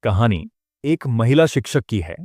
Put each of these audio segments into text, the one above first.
कहानी एक महिला शिक्षक की है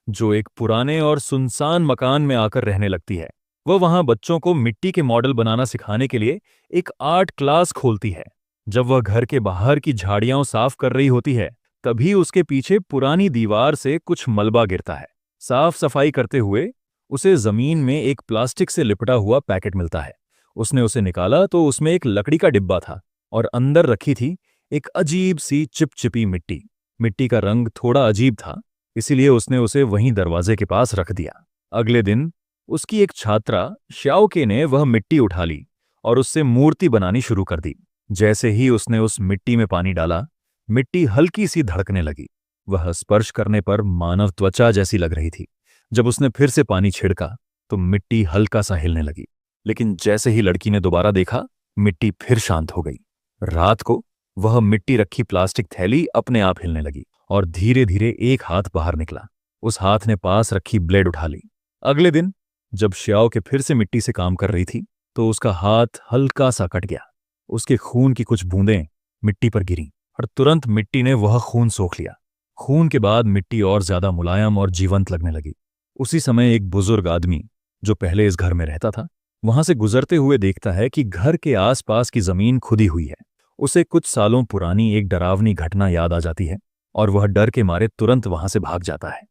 जो एक पुराने और सुनसान मकान में आकर रहने लगती है। वह वहां बच्चों को मिट्टी के मॉडल बनाना सिखाने के लिए एक आर्ट क्लास खोलती है। जब वह घर के बाहर की झाड़ियां साफ कर रही होती है, तभी उसके पीछे पुरानी दीवार से कुछ मलबा गिरता है। साफ सफाई करते हुए उसे जमीन में एक प्लास्टिक से लिपटा हुआ पैकेट मिलता है। उसने उसे निकाला तो उसमें एक लकड़ी का डिब्बा था और अंदर रखी थी एक अजीब सी चिपचिपी मिट्टी। मिट्टी का रंग थोड़ा अजीब था, इसीलिए उसने उसे वहीं दरवाजे के पास रख दिया। अगले दिन उसकी एक छात्रा श्याओके ने वह मिट्टी उठा ली और उससे मूर्ति बनानी शुरू कर दी। जैसे ही उसने उस मिट्टी में पानी डाला, मिट्टी हल्की सी धड़कने लगी। वह स्पर्श करने पर मानव त्वचा जैसी लग रही थी। जब उसने फिर से पानी छिड़का तो मिट्टी हल्का सा हिलने लगी, लेकिन जैसे ही लड़की ने दोबारा देखा, मिट्टी फिर शांत हो गई। रात को वह मिट्टी रखी प्लास्टिक थैली अपने आप हिलने लगी और धीरे धीरे एक हाथ बाहर निकला। उस हाथ ने पास रखी ब्लेड उठा ली। अगले दिन जब श्याओ के फिर से मिट्टी से काम कर रही थी तो उसका हाथ हल्का सा कट गया। उसके खून की कुछ बूंदें मिट्टी पर गिरीं और तुरंत मिट्टी ने वह खून सोख लिया। खून के बाद मिट्टी और ज्यादा मुलायम और जीवंत लगने लगी। उसी समय एक बुजुर्ग आदमी जो पहले इस घर में रहता था, वहां से गुजरते हुए देखता है कि घर के आसपास की जमीन खुदी हुई है। उसे कुछ सालों पुरानी एक डरावनी घटना याद आ जाती है और वह डर के मारे तुरंत वहां से भाग जाता है।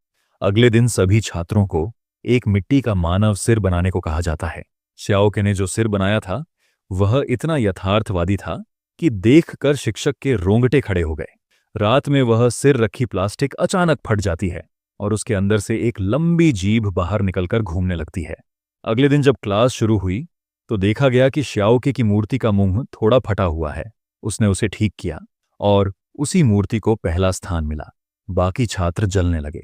अगले दिन सभी छात्रों को एक मिट्टी का मानव सिर बनाने को कहा जाता है। श्याओके ने जो सिर बनाया था वह इतना यथार्थवादी था कि देखकर शिक्षक के रोंगटे खड़े हो गए। रात में वह सिर रखी प्लास्टिक अचानक फट जाती है और उसके अंदर से एक लंबी जीभ बाहर निकलकर घूमने लगती है। अगले दिन जब क्लास शुरू हुई तो देखा गया कि श्याओके की मूर्ति का मुंह थोड़ा फटा हुआ है। उसने उसे ठीक किया और उसी मूर्ति को पहला स्थान मिला। बाकी छात्र जलने लगे।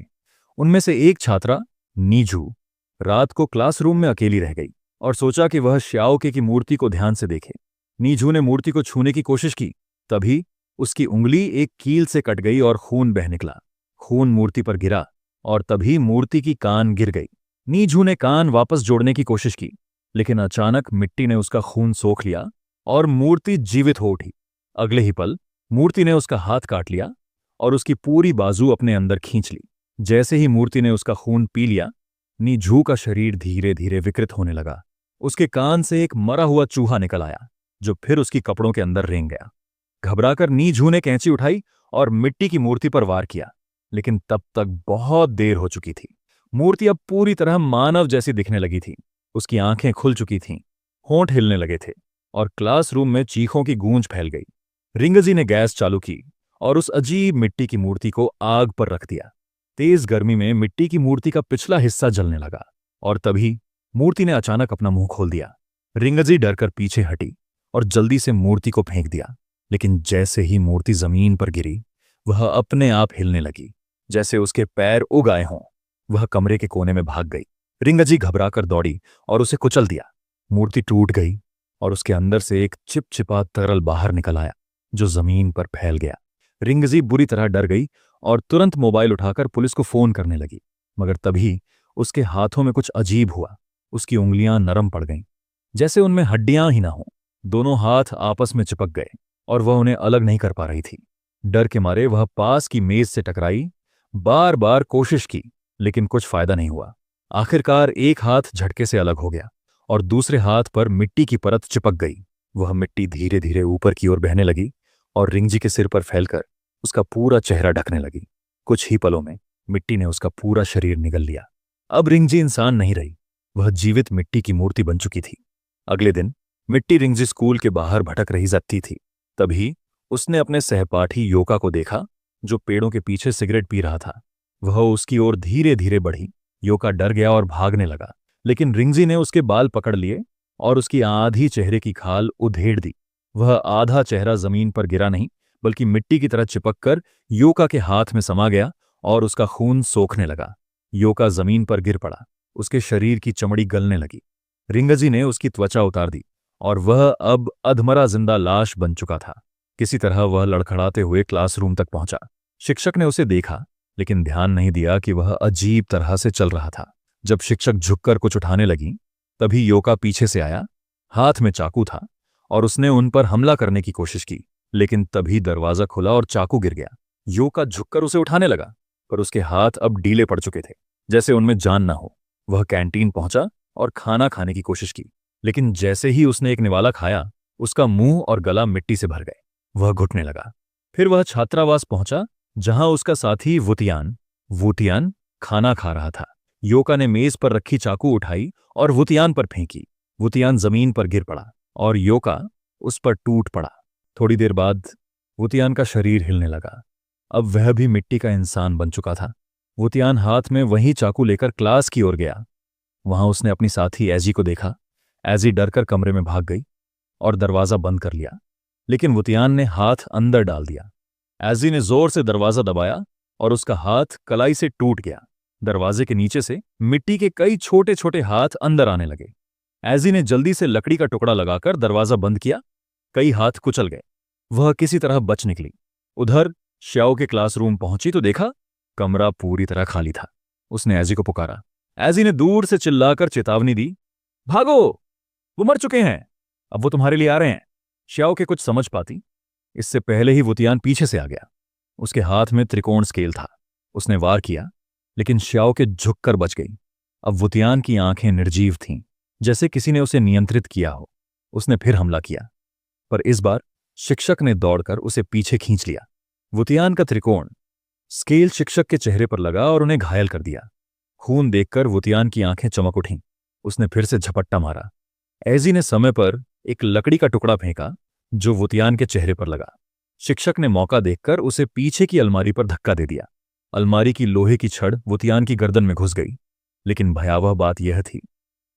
उनमें से एक छात्रा नीजू रात को क्लासरूम में अकेली रह गई और सोचा कि वह श्याओके की मूर्ति को ध्यान से देखे। नीजू ने मूर्ति को छूने की कोशिश की, तभी उसकी उंगली एक कील से कट गई और खून बह निकला। खून मूर्ति पर गिरा और तभी मूर्ति की कान गिर गई। नीजू ने कान वापस जोड़ने की कोशिश की, लेकिन अचानक मिट्टी ने उसका खून सोख लिया और मूर्ति जीवित हो उठी। अगले ही पल मूर्ति ने उसका हाथ काट लिया और उसकी पूरी बाजू अपने अंदर खींच ली। जैसे ही मूर्ति ने उसका खून पी लिया, नीझू का शरीर धीरे धीरे विकृत होने लगा। उसके कान से एक मरा हुआ चूहा निकल आया जो फिर उसकी कपड़ों के अंदर रेंग गया। घबराकर नीझू ने कैंची उठाई और मिट्टी की मूर्ति पर वार किया, लेकिन तब तक बहुत देर हो चुकी थी। मूर्ति अब पूरी तरह मानव जैसी दिखने लगी थी। उसकी आंखें खुल चुकी थीं, होंठ हिलने लगे थे और क्लासरूम में चीखों की गूंज फैल गई। रिंगजी ने गैस चालू की और उस अजीब मिट्टी की मूर्ति को आग पर रख दिया। तेज गर्मी में मिट्टी की मूर्ति का पिछला हिस्सा जलने लगा और तभी मूर्ति ने अचानक अपना मुंह खोल दिया। रिंगजी डरकर पीछे हटी और जल्दी से मूर्ति को फेंक दिया, लेकिन जैसे ही मूर्ति जमीन पर गिरी, वह अपने आप हिलने लगी, जैसे उसके पैर उग आए हों। वह कमरे के कोने में भाग गई। रिंगजी घबराकर दौड़ी और उसे कुचल दिया। मूर्ति टूट गई और उसके अंदर से एक चिपचिपा तरल बाहर निकल आया जो जमीन पर फैल गया। रिंगजी बुरी तरह डर गई और तुरंत मोबाइल उठाकर पुलिस को फोन करने लगी, मगर तभी उसके हाथों में कुछ अजीब हुआ। उसकी उंगलियां नरम पड़ गईं, जैसे उनमें हड्डियां ही ना हों। दोनों हाथ आपस में चिपक गए और वह उन्हें अलग नहीं कर पा रही थी। डर के मारे वह पास की मेज से टकराई, बार बार कोशिश की, लेकिन कुछ फायदा नहीं हुआ। आखिरकार एक हाथ झटके से अलग हो गया और दूसरे हाथ पर मिट्टी की परत चिपक गई। वह मिट्टी धीरे धीरे ऊपर की ओर बहने लगी और रिंगजी के सिर पर फैलकर उसका पूरा चेहरा ढकने लगी। कुछ ही पलों में मिट्टी ने उसका पूरा शरीर निगल लिया। अब रिंगजी इंसान नहीं रही, वह जीवित मिट्टी की मूर्ति बन चुकी थी। अगले दिन मिट्टी रिंगजी स्कूल के बाहर भटक रही जाती थी। तभी उसने अपने सहपाठी योका को देखा जो पेड़ों के पीछे सिगरेट पी रहा था। वह उसकी ओर धीरे धीरे बढ़ी। योका डर गया और भागने लगा, लेकिन रिंगजी ने उसके बाल पकड़ लिए और उसकी आधी चेहरे की खाल उधेड़ दी। वह आधा चेहरा जमीन पर गिरा नहीं, बल्कि मिट्टी की तरह चिपककर योका के हाथ में समा गया और उसका खून सोखने लगा। योका जमीन पर गिर पड़ा। उसके शरीर की चमड़ी गलने लगी। रिंगजी ने उसकी त्वचा उतार दी और वह अब अधमरा जिंदा लाश बन चुका था। किसी तरह वह लड़खड़ाते हुए क्लासरूम तक पहुंचा। शिक्षक ने उसे देखा, लेकिन ध्यान नहीं दिया कि वह अजीब तरह से चल रहा था। जब शिक्षक झुककर कुछ उठाने लगी, तभी योका पीछे से आया। हाथ में चाकू था और उसने उन पर हमला करने की कोशिश की, लेकिन तभी दरवाजा खुला और चाकू गिर गया। योका झुककर उसे उठाने लगा, पर उसके हाथ अब ढीले पड़ चुके थे, जैसे उनमें जान ना हो। वह कैंटीन पहुंचा और खाना खाने की कोशिश की, लेकिन जैसे ही उसने एक निवाला खाया, उसका मुंह और गला मिट्टी से भर गए। वह घुटने लगा। फिर वह छात्रावास पहुंचा, जहां उसका साथी वुतियान वुतियान खाना खा रहा था। योका ने मेज पर रखी चाकू उठाई और वुतियान पर फेंकी। वुतियान जमीन पर गिर पड़ा और योका उस पर टूट पड़ा। थोड़ी देर बाद वुतियान का शरीर हिलने लगा। अब वह भी मिट्टी का इंसान बन चुका था। वुतियान हाथ में वही चाकू लेकर क्लास की ओर गया। वहां उसने अपनी साथी एजी को देखा। एजी डरकर कमरे में भाग गई और दरवाजा बंद कर लिया, लेकिन वुतियान ने हाथ अंदर डाल दिया। एजी ने जोर से दरवाजा दबाया और उसका हाथ कलाई से टूट गया। दरवाजे के नीचे से मिट्टी के कई छोटे छोटे हाथ अंदर आने लगे। एजी ने जल्दी से लकड़ी का टुकड़ा लगाकर दरवाजा बंद किया। कई हाथ कुचल गए। वह किसी तरह बच निकली। उधर श्याओ के क्लासरूम पहुंची तो देखा कमरा पूरी तरह खाली था। उसने एजी को पुकारा। एजी ने दूर से चिल्लाकर चेतावनी दी, भागो, वो मर चुके हैं, अब वो तुम्हारे लिए आ रहे हैं। श्याओ के कुछ समझ पाती इससे पहले ही वुतियान पीछे से आ गया। उसके हाथ में त्रिकोण स्केल था। उसने वार किया, लेकिन श्याओ के झुककर बच गई। अब वुतियान की आंखें निर्जीव थीं, जैसे किसी ने उसे नियंत्रित किया हो। उसने फिर हमला किया, पर इस बार शिक्षक ने दौड़कर उसे पीछे खींच लिया। वुतियान का त्रिकोण स्केल शिक्षक के चेहरे पर लगा और उन्हें घायल कर दिया। खून देखकर वुतियान की आंखें चमक उठीं। उसने फिर से झपट्टा मारा। एजी ने समय पर एक लकड़ी का टुकड़ा फेंका, जो वुतियान के चेहरे पर लगा। शिक्षक ने मौका देखकर उसे पीछे की अलमारी पर धक्का दे दिया। अलमारी की लोहे की छड़ वुतियान की गर्दन में घुस गई, लेकिन भयावह बात यह थी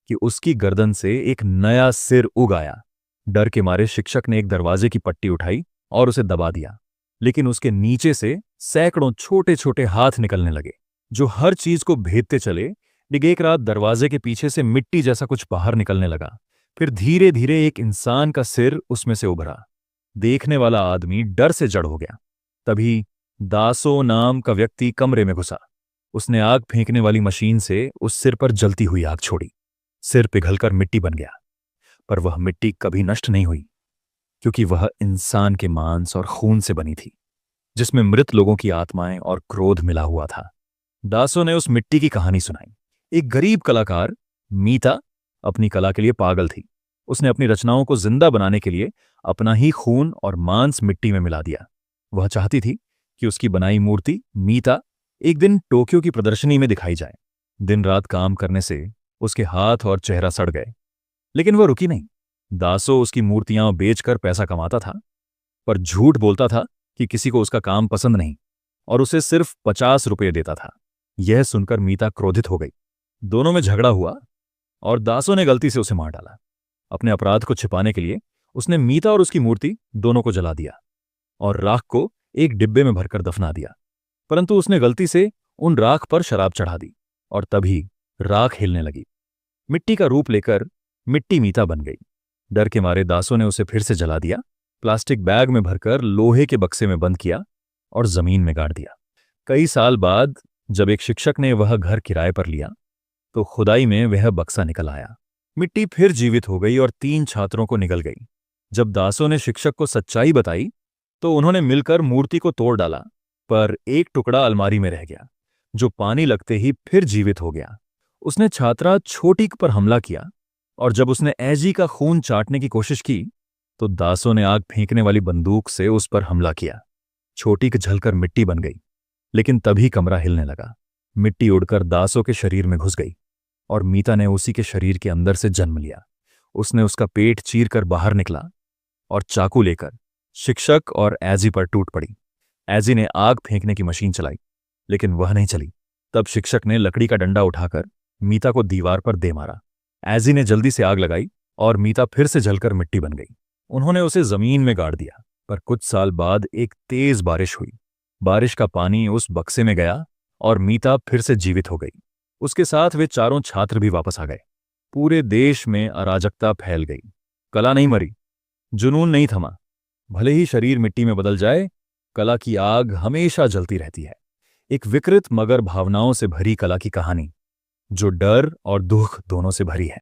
कि उसकी गर्दन से एक नया सिर उग आया। डर के मारे शिक्षक ने एक दरवाजे की पट्टी उठाई और उसे दबा दिया, लेकिन उसके नीचे से सैकड़ों छोटे छोटे हाथ निकलने लगे, जो हर चीज को भेदते चले। एक रात दरवाजे के पीछे से मिट्टी जैसा कुछ बाहर निकलने लगा। फिर धीरे धीरे एक इंसान का सिर उसमें से उभरा। देखने वाला आदमी डर से जड़ हो गया। तभी दासो नाम का व्यक्ति कमरे में घुसा। उसने आग फेंकने वाली मशीन से उस सिर पर जलती हुई आग छोड़ी। सिर पिघलकर मिट्टी बन गया, पर वह मिट्टी कभी नष्ट नहीं हुई, क्योंकि वह इंसान के मांस और खून से बनी थी, जिसमें मृत लोगों की आत्माएं और क्रोध मिला हुआ था। दासो ने उस मिट्टी की कहानी सुनाई। एक गरीब कलाकार मीता अपनी कला के लिए पागल थी। उसने अपनी रचनाओं को जिंदा बनाने के लिए अपना ही खून और मांस मिट्टी में मिला दिया। वह चाहती थी कि उसकी बनाई मूर्ति मीता एक दिन टोक्यो की प्रदर्शनी में दिखाई जाए। दिन रात काम करने से उसके हाथ और चेहरा सड़ गए, लेकिन वह रुकी नहीं। दासो उसकी मूर्तियां बेचकर पैसा कमाता था, पर झूठ बोलता था कि किसी को उसका काम पसंद नहीं, और उसे सिर्फ 50 रुपये देता था। यह सुनकर मीता क्रोधित हो गई। दोनों में झगड़ा हुआ और दासो ने गलती से उसे मार डाला। अपने अपराध को छिपाने के लिए उसने मीता और उसकी मूर्ति दोनों को जला दिया और राख को एक डिब्बे में भरकर दफना दिया। परंतु उसने गलती से उन राख पर शराब चढ़ा दी और तभी राख हिलने लगी। मिट्टी का रूप लेकर मिट्टी मीता बन गई। डर के मारे दासो ने उसे फिर से जला दिया, प्लास्टिक बैग में भरकर लोहे के बक्से में बंद किया और जमीन में गाड़ दिया। कई साल बाद जब एक शिक्षक ने वह घर किराए पर लिया, तो खुदाई में वह बक्सा निकल आया। मिट्टी फिर जीवित हो गई और 3 छात्रों को निगल गई। जब दासो ने शिक्षक को सच्चाई बताई, तो उन्होंने मिलकर मूर्ति को तोड़ डाला, पर एक टुकड़ा अलमारी में रह गया, जो पानी लगते ही फिर जीवित हो गया। उसने छात्रा छोटीक पर हमला किया, और जब उसने एजी का खून चाटने की कोशिश की, तो दासो ने आग फेंकने वाली बंदूक से उस पर हमला किया। छोटीक झलकर मिट्टी बन गई, लेकिन तभी कमरा हिलने लगा। मिट्टी उड़कर दासो के शरीर में घुस गई और मीता ने उसी के शरीर के अंदर से जन्म लिया। उसने उसका पेट चीरकर बाहर निकला और चाकू लेकर शिक्षक और एजी पर टूट पड़ी। एजी ने आग फेंकने की मशीन चलाई, लेकिन वह नहीं चली। तब शिक्षक ने लकड़ी का डंडा उठाकर मीता को दीवार पर दे मारा। एजी ने जल्दी से आग लगाई और मीता फिर से जलकर मिट्टी बन गई। उन्होंने उसे जमीन में गाड़ दिया, पर कुछ साल बाद एक तेज बारिश हुई। बारिश का पानी उस बक्से में गया और मीता फिर से जीवित हो गई। उसके साथ वे चारों छात्र भी वापस आ गए। पूरे देश में अराजकता फैल गई। कला नहीं मरी, जुनून नहीं थमा। भले ही शरीर मिट्टी में बदल जाए, कला की आग हमेशा जलती रहती है। एक विकृत मगर भावनाओं से भरी कला की कहानी, जो डर और दुख दोनों से भरी है।